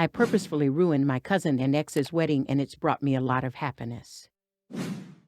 I purposefully ruined my cousin and ex's wedding, and it's brought me a lot of happiness.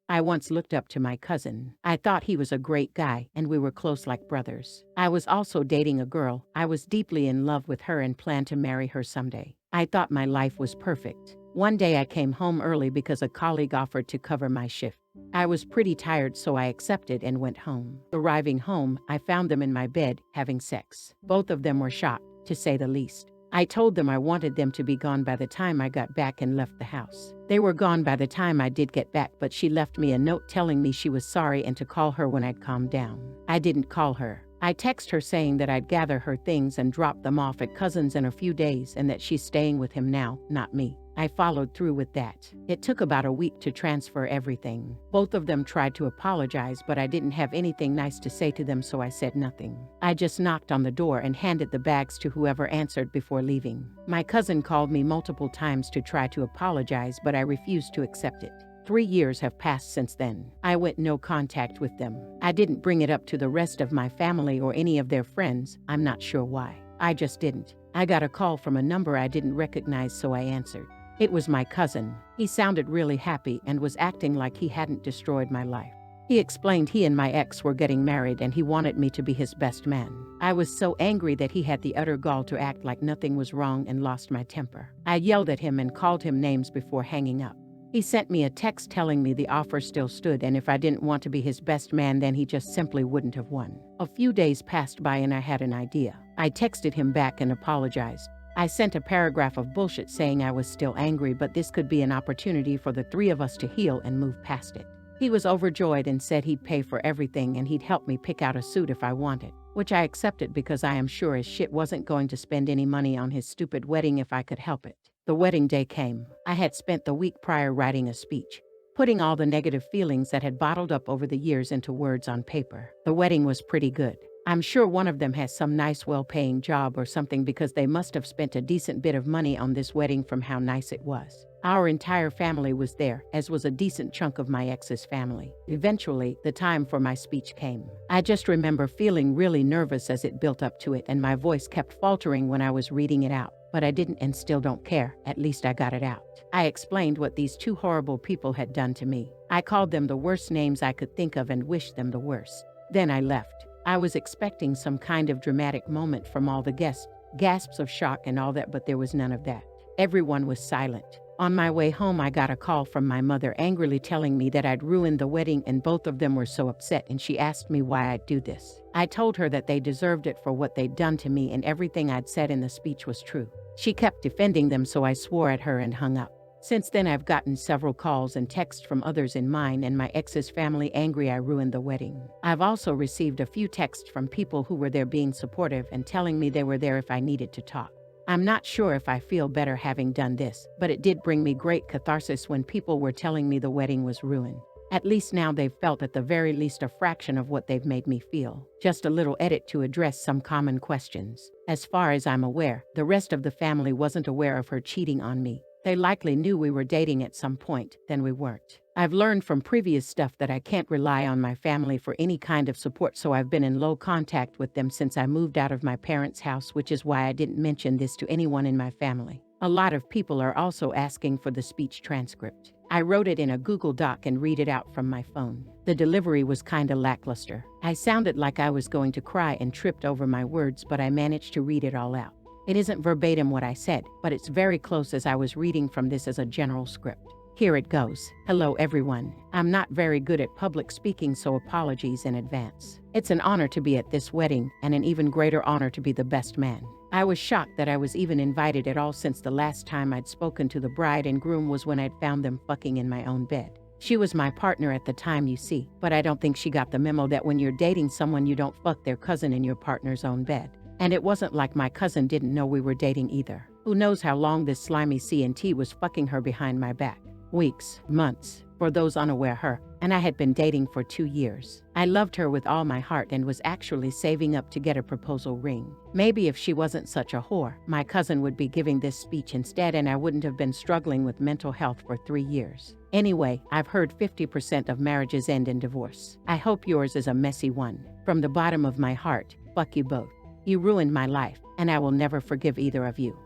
I once looked up to my cousin. I thought he was a great guy, and we were close like brothers. I was also dating a girl. I was deeply in love with her and planned to marry her someday. I thought my life was perfect. One day I came home early because a colleague offered to cover my shift. I was pretty tired, so I accepted and went home. Arriving home, I found them in my bed, having sex. Both of them were shocked, to say the least. I told them I wanted them to be gone by the time I got back and left the house. They were gone by the time I did get back, but she left me a note telling me she was sorry and to call her when I'd calmed down. I didn't call her. I texted her saying that I'd gather her things and drop them off at cousin's in a few days and that she's staying with him now, not me. I followed through with that. It took about a week to transfer everything. Both of them tried to apologize, but I didn't have anything nice to say to them, so I said nothing. I just knocked on the door and handed the bags to whoever answered before leaving. My cousin called me multiple times to try to apologize, but I refused to accept it. 3 years have passed since then. I went no contact with them. I didn't bring it up to the rest of my family or any of their friends. I'm not sure why. I just didn't. I got a call from a number I didn't recognize, so I answered. It was my cousin. He sounded really happy and was acting like he hadn't destroyed my life. He explained he and my ex were getting married and he wanted me to be his best man. I was so angry that he had the utter gall to act like nothing was wrong and lost my temper. I yelled at him and called him names before hanging up. He sent me a text telling me the offer still stood, and if I didn't want to be his best man, then he just simply wouldn't have won. A few days passed by and I had an idea. I texted him back and apologized. I sent a paragraph of bullshit saying I was still angry, but this could be an opportunity for the 3 of us to heal and move past it. He was overjoyed and said he'd pay for everything and he'd help me pick out a suit if I wanted, which I accepted because I am sure as shit wasn't going to spend any money on his stupid wedding if I could help it. The wedding day came. I had spent the week prior writing a speech, putting all the negative feelings that had bottled up over the years into words on paper. The wedding was pretty good. I'm sure one of them has some nice well-paying job or something because they must have spent a decent bit of money on this wedding from how nice it was. Our entire family was there, as was a decent chunk of my ex's family. Eventually, the time for my speech came. I just remember feeling really nervous as it built up to it, and my voice kept faltering when I was reading it out. But I didn't and still don't care. At least I got it out. I explained what these 2 horrible people had done to me. I called them the worst names I could think of and wished them the worst. Then I left. I was expecting some kind of dramatic moment from all the guests, gasps of shock and all that, but there was none of that. Everyone was silent. On my way home, I got a call from my mother angrily telling me that I'd ruined the wedding, and both of them were so upset, and she asked me why I'd do this. I told her that they deserved it for what they'd done to me, and everything I'd said in the speech was true. She kept defending them, so I swore at her and hung up. Since then, I've gotten several calls and texts from others in mine and my ex's family angry I ruined the wedding. I've also received a few texts from people who were there being supportive and telling me they were there if I needed to talk. I'm not sure if I feel better having done this, but it did bring me great catharsis when people were telling me the wedding was ruined. At least now they've felt at the very least a fraction of what they've made me feel. Just a little edit to address some common questions. As far as I'm aware, the rest of the family wasn't aware of her cheating on me. They likely knew we were dating at some point, then we weren't. I've learned from previous stuff that I can't rely on my family for any kind of support, so I've been in low contact with them since I moved out of my parents' house, which is why I didn't mention this to anyone in my family. A lot of people are also asking for the speech transcript. I wrote it in a Google Doc and read it out from my phone. The delivery was kinda lackluster. I sounded like I was going to cry and tripped over my words, but I managed to read it all out. It isn't verbatim what I said, but it's very close as I was reading from this as a general script. Here it goes. Hello everyone. I'm not very good at public speaking, so apologies in advance. It's an honor to be at this wedding, and an even greater honor to be the best man. I was shocked that I was even invited at all, since the last time I'd spoken to the bride and groom was when I'd found them fucking in my own bed. She was my partner at the time, you see, but I don't think she got the memo that when you're dating someone, you don't fuck their cousin in your partner's own bed. And it wasn't like my cousin didn't know we were dating either. Who knows how long this slimy C&T was fucking her behind my back. Weeks, months, for those unaware, her and I had been dating for 2 years. I loved her with all my heart and was actually saving up to get a proposal ring. Maybe if she wasn't such a whore, my cousin would be giving this speech instead, and I wouldn't have been struggling with mental health for 3 years. Anyway, I've heard 50% of marriages end in divorce. I hope yours is a messy one. From the bottom of my heart, fuck you both. You ruined my life, and I will never forgive either of you.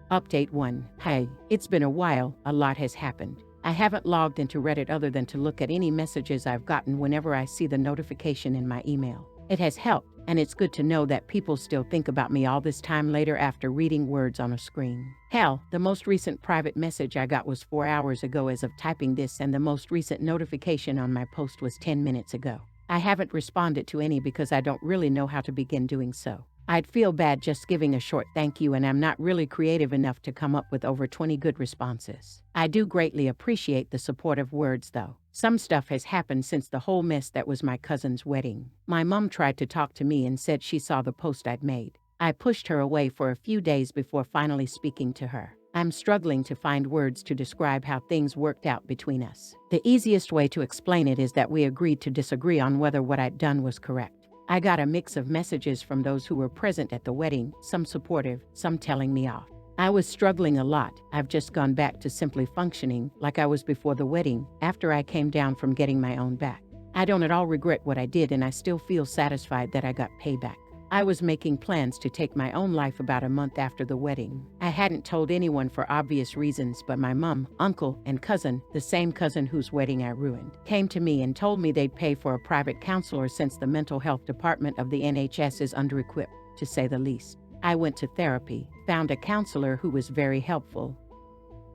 Update 1. Hey, it's been a while, a lot has happened. I haven't logged into Reddit other than to look at any messages I've gotten whenever I see the notification in my email. It has helped, and it's good to know that people still think about me all this time later after reading words on a screen. Hell, the most recent private message I got was 4 hours ago as of typing this, and the most recent notification on my post was 10 minutes ago. I haven't responded to any because I don't really know how to begin doing so. I'd feel bad just giving a short thank you, and I'm not really creative enough to come up with over 20 good responses. I do greatly appreciate the supportive words, though. Some stuff has happened since the whole mess that was my cousin's wedding. My mom tried to talk to me and said she saw the post I'd made. I pushed her away for a few days before finally speaking to her. I'm struggling to find words to describe how things worked out between us. The easiest way to explain it is that we agreed to disagree on whether what I'd done was correct. I got a mix of messages from those who were present at the wedding, some supportive, some telling me off. I was struggling a lot. I've just gone back to simply functioning like I was before the wedding, after I came down from getting my own back. I don't at all regret what I did, and I still feel satisfied that I got payback. I was making plans to take my own life about a month after the wedding. I hadn't told anyone for obvious reasons, but my mom, uncle, and cousin, the same cousin whose wedding I ruined, came to me and told me they'd pay for a private counselor since the mental health department of the NHS is under-equipped, to say the least. I went to therapy, found a counselor who was very helpful.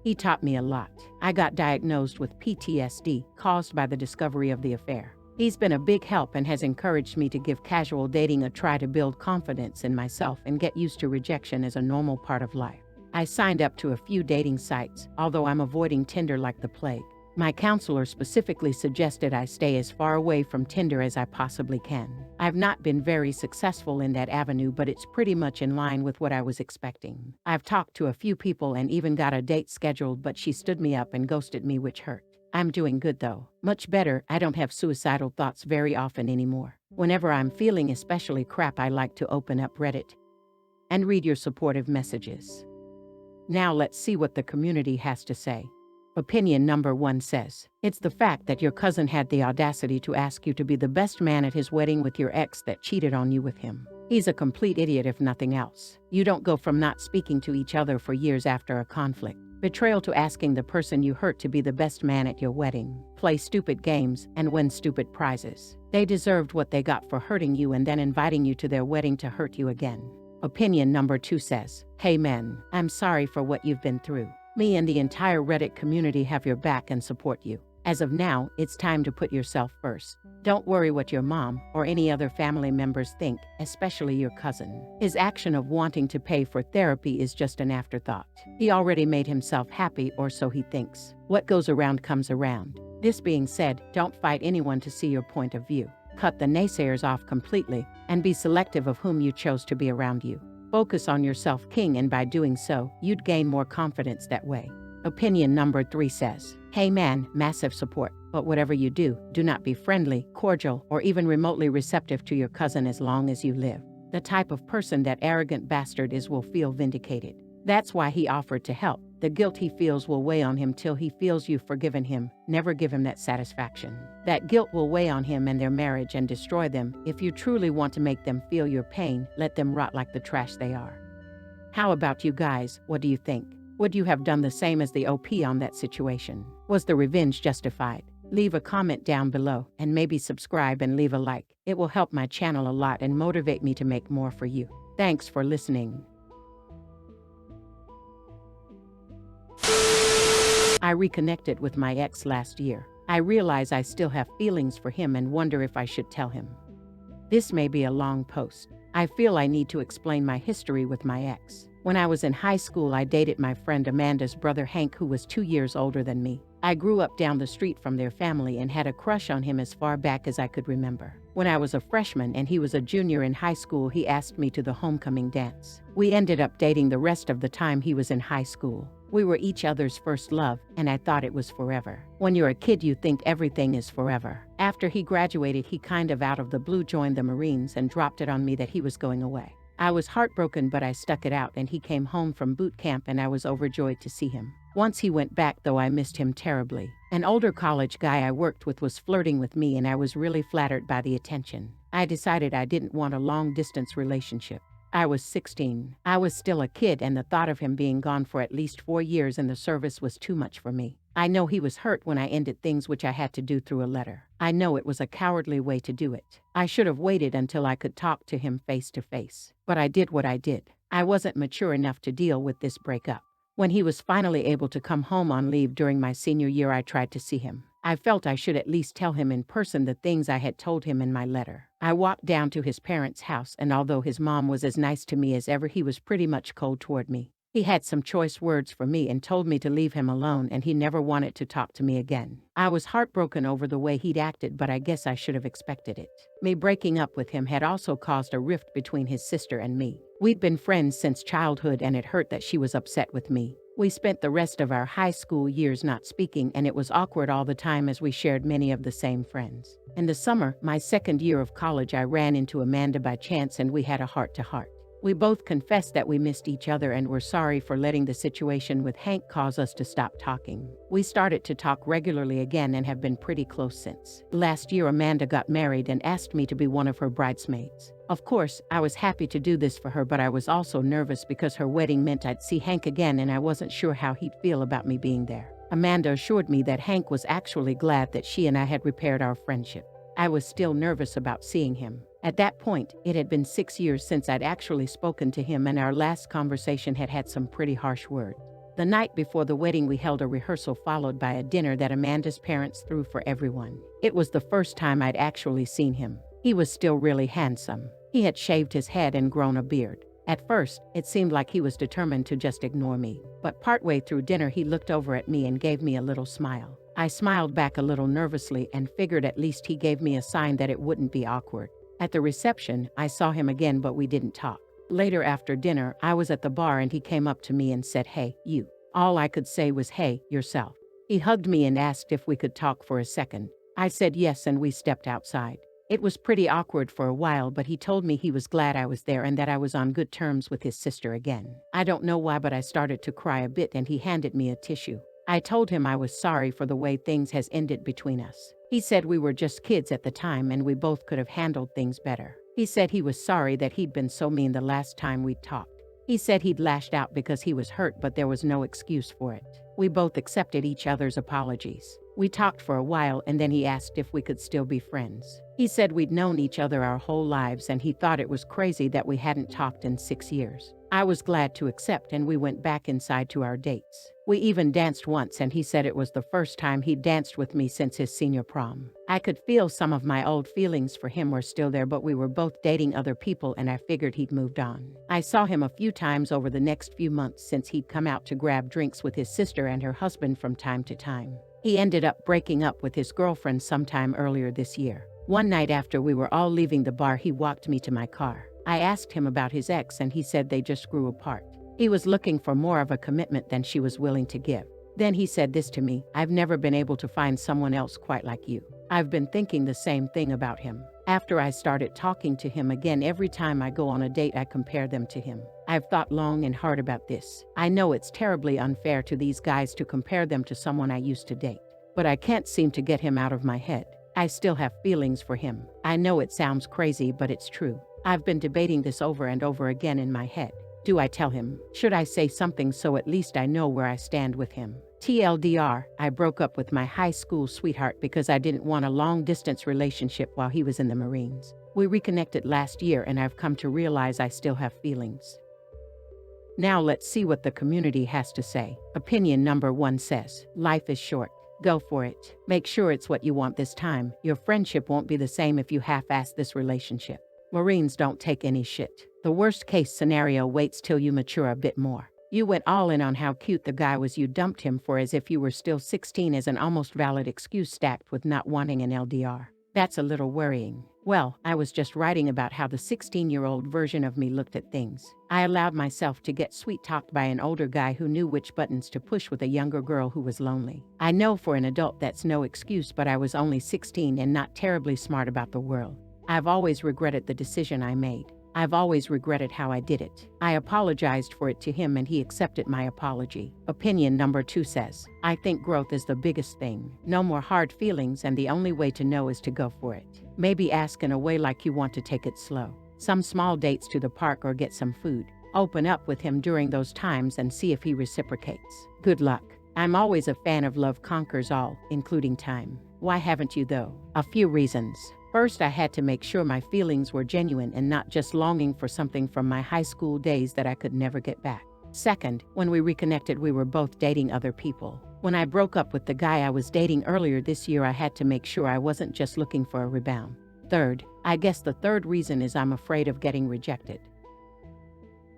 He taught me a lot. I got diagnosed with PTSD caused by the discovery of the affair. He's been a big help and has encouraged me to give casual dating a try to build confidence in myself and get used to rejection as a normal part of life. I signed up to a few dating sites, although I'm avoiding Tinder like the plague. My counselor specifically suggested I stay as far away from Tinder as I possibly can. I've not been very successful in that avenue, but it's pretty much in line with what I was expecting. I've talked to a few people and even got a date scheduled, but she stood me up and ghosted me, which hurt. I'm doing good though. Much better. I don't have suicidal thoughts very often anymore. Whenever I'm feeling especially crap, I like to open up Reddit and read your supportive messages. Now let's see what the community has to say. Opinion number 1 says, it's the fact that your cousin had the audacity to ask you to be the best man at his wedding with your ex that cheated on you with him. He's a complete idiot if nothing else. You don't go from not speaking to each other for years after a conflict. Betrayal to asking the person you hurt to be the best man at your wedding, play stupid games, and win stupid prizes. They deserved what they got for hurting you and then inviting you to their wedding to hurt you again. Opinion number 2 says, hey man, I'm sorry for what you've been through. Me and the entire Reddit community have your back and support you. As of now, it's time to put yourself first. Don't worry what your mom or any other family members think, especially your cousin. His action of wanting to pay for therapy is just an afterthought. He already made himself happy, or so he thinks. What goes around comes around. This being said, don't fight anyone to see your point of view. Cut the naysayers off completely, and be selective of whom you chose to be around you. Focus on yourself, king, and by doing so, you'd gain more confidence that way. Opinion number 3 says, hey man, massive support, but whatever you do, do not be friendly, cordial, or even remotely receptive to your cousin as long as you live. The type of person that arrogant bastard is will feel vindicated. That's why he offered to help. The guilt he feels will weigh on him till he feels you've forgiven him. Never give him that satisfaction. That guilt will weigh on him and their marriage and destroy them. If you truly want to make them feel your pain, let them rot like the trash they are. How about you guys? What do you think? Would you have done the same as the OP on that situation? Was the revenge justified? Leave a comment down below and maybe subscribe and leave a like. It will help my channel a lot and motivate me to make more for you. Thanks for listening. I reconnected with my ex last year. I realize I still have feelings for him and wonder if I should tell him. This may be a long post. I feel I need to explain my history with my ex. When I was in high school, I dated my friend Amanda's brother Hank, who was 2 years older than me. I grew up down the street from their family and had a crush on him as far back as I could remember. When I was a freshman and he was a junior in high school, he asked me to the homecoming dance. We ended up dating the rest of the time he was in high school. We were each other's first love, and I thought it was forever. When you're a kid, you think everything is forever. After he graduated, he kind of out of the blue joined the Marines and dropped it on me that he was going away. I was heartbroken, but I stuck it out, and he came home from boot camp and I was overjoyed to see him. Once he went back, though, I missed him terribly. An older college guy I worked with was flirting with me, and I was really flattered by the attention. I decided I didn't want a long-distance relationship. I was 16. I was still a kid, and the thought of him being gone for at least 4 years in the service was too much for me. I know he was hurt when I ended things which I had to do through a letter. I know it was a cowardly way to do it. I should have waited until I could talk to him face to face. But I did what I did. I wasn't mature enough to deal with this breakup. When he was finally able to come home on leave during my senior year, I tried to see him. I felt I should at least tell him in person the things I had told him in my letter. I walked down to his parents' house, and although his mom was as nice to me as ever, he was pretty much cold toward me. He had some choice words for me and told me to leave him alone, and he never wanted to talk to me again. I was heartbroken over the way he'd acted, but I guess I should have expected it. Me breaking up with him had also caused a rift between his sister and me. We'd been friends since childhood, and it hurt that she was upset with me. We spent the rest of our high school years not speaking, and it was awkward all the time as we shared many of the same friends. In the summer, my second year of college, I ran into Amanda by chance, and we had a heart-to-heart. We both confessed that we missed each other and were sorry for letting the situation with Hank cause us to stop talking. We started to talk regularly again and have been pretty close since. Last year, Amanda got married and asked me to be one of her bridesmaids. Of course, I was happy to do this for her, but I was also nervous because her wedding meant I'd see Hank again, and I wasn't sure how he'd feel about me being there. Amanda assured me that Hank was actually glad that she and I had repaired our friendship. I was still nervous about seeing him. At that point, it had been 6 years since I'd actually spoken to him, and our last conversation had had some pretty harsh words. The night before the wedding, we held a rehearsal followed by a dinner that Amanda's parents threw for everyone. It was the first time I'd actually seen him. He was still really handsome. He had shaved his head and grown a beard. At first, it seemed like he was determined to just ignore me, but partway through dinner he looked over at me and gave me a little smile. I smiled back a little nervously and figured at least he gave me a sign that it wouldn't be awkward. At the reception, I saw him again, but we didn't talk. Later after dinner, I was at the bar and he came up to me and said, "Hey, you." All I could say was, "Hey, yourself." He hugged me and asked if we could talk for a second. I said yes, and we stepped outside. It was pretty awkward for a while, but he told me he was glad I was there and that I was on good terms with his sister again. I don't know why, but I started to cry a bit, and he handed me a tissue. I told him I was sorry for the way things has ended between us. He said we were just kids at the time and we both could have handled things better. He said he was sorry that he'd been so mean the last time we'd talked. He said he'd lashed out because he was hurt, but there was no excuse for it. We both accepted each other's apologies. We talked for a while, and then he asked if we could still be friends. He said we'd known each other our whole lives, and he thought it was crazy that we hadn't talked in 6 years. I was glad to accept, and we went back inside to our dates. We even danced once, and he said it was the first time he'd danced with me since his senior prom. I could feel some of my old feelings for him were still there, but we were both dating other people, and I figured he'd moved on. I saw him a few times over the next few months since he'd come out to grab drinks with his sister and her husband from time to time. He ended up breaking up with his girlfriend sometime earlier this year. One night after we were all leaving the bar, he walked me to my car. I asked him about his ex, and he said they just grew apart. He was looking for more of a commitment than she was willing to give. Then he said this to me: "I've never been able to find someone else quite like you." I've been thinking the same thing about him. After I started talking to him again, every time I go on a date, I compare them to him. I've thought long and hard about this. I know it's terribly unfair to these guys to compare them to someone I used to date, but I can't seem to get him out of my head. I still have feelings for him. I know it sounds crazy, but it's true. I've been debating this over and over again in my head. Do I tell him? Should I say something so at least I know where I stand with him? TLDR, I broke up with my high school sweetheart because I didn't want a long-distance relationship while he was in the Marines. We reconnected last year, and I've come to realize I still have feelings. Now let's see what the community has to say. Opinion number 1 says, "Life is short. Go for it. Make sure it's what you want this time. Your friendship won't be the same if you half-ass this relationship. Marines don't take any shit. The worst case scenario waits till you mature a bit more. You went all in on how cute the guy was you dumped him for as if you were still 16 as an almost valid excuse stacked with not wanting an LDR. That's a little worrying. Well, I was just writing about how the 16-year-old version of me looked at things. I allowed myself to get sweet-talked by an older guy who knew which buttons to push with a younger girl who was lonely. I know for an adult that's no excuse, but I was only 16 and not terribly smart about the world. I've always regretted the decision I made. I've always regretted how I did it. I apologized for it to him, and he accepted my apology. Opinion number 2 says, "I think growth is the biggest thing. No more hard feelings, and the only way to know is to go for it. Maybe ask in a way like you want to take it slow. some small dates to the park or get some food. Open up with him during those times and see if he reciprocates. Good luck. I'm always a fan of love conquers all, including time. Why haven't you though? A few reasons. First, I had to make sure my feelings were genuine and not just longing for something from my high school days that I could never get back. Second, when we reconnected, we were both dating other people. When I broke up with the guy I was dating earlier this year, I had to make sure I wasn't just looking for a rebound. Third, I guess the third reason is I'm afraid of getting rejected.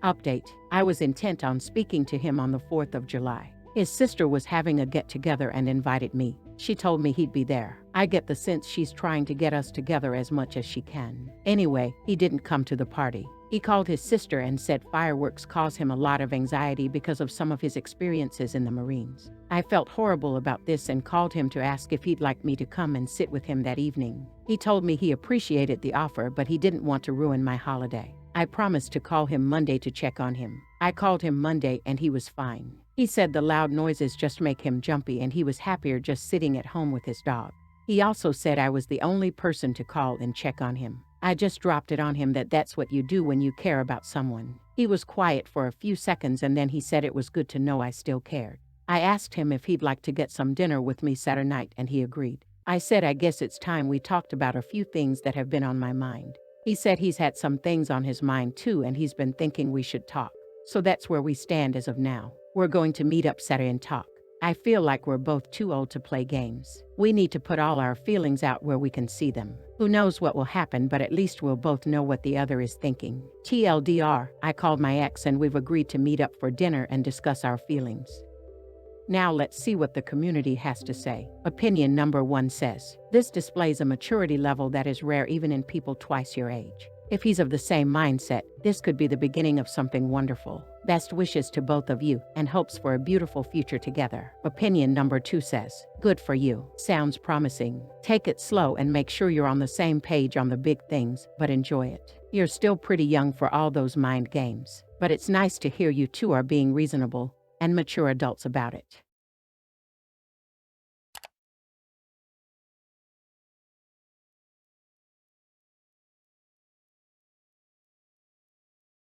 Update. I was intent on speaking to him on the 4th of July. His sister was having a get-together and invited me. She told me he'd be there. I get the sense she's trying to get us together as much as she can. Anyway, he didn't come to the party. He called his sister and said fireworks cause him a lot of anxiety because of some of his experiences in the Marines. I felt horrible about this and called him to ask if he'd like me to come and sit with him that evening. He told me he appreciated the offer, but he didn't want to ruin my holiday. I promised to call him Monday to check on him. I called him Monday and he was fine. He said the loud noises just make him jumpy and he was happier just sitting at home with his dog. He also said I was the only person to call and check on him. I just dropped it on him that that's what you do when you care about someone. He was quiet for a few seconds and then he said it was good to know I still cared. I asked him if he'd like to get some dinner with me Saturday night and he agreed. I said I guess it's time we talked about a few things that have been on my mind. He said he's had some things on his mind too and he's been thinking we should talk. So that's where we stand as of now. We're going to meet up Saturday and talk. I feel like we're both too old to play games. We need to put all our feelings out where we can see them. Who knows what will happen, but at least we'll both know what the other is thinking. TLDR, I called my ex and we've agreed to meet up for dinner and discuss our feelings. Now let's see what the community has to say. Opinion number 1 says, this displays a maturity level that is rare even in people twice your age. If he's of the same mindset, this could be the beginning of something wonderful. Best wishes to both of you and hopes for a beautiful future together. Opinion number 2 says, good for you. Sounds promising. Take it slow and make sure you're on the same page on the big things, but enjoy it. You're still pretty young for all those mind games, but it's nice to hear you two are being reasonable and mature adults about it.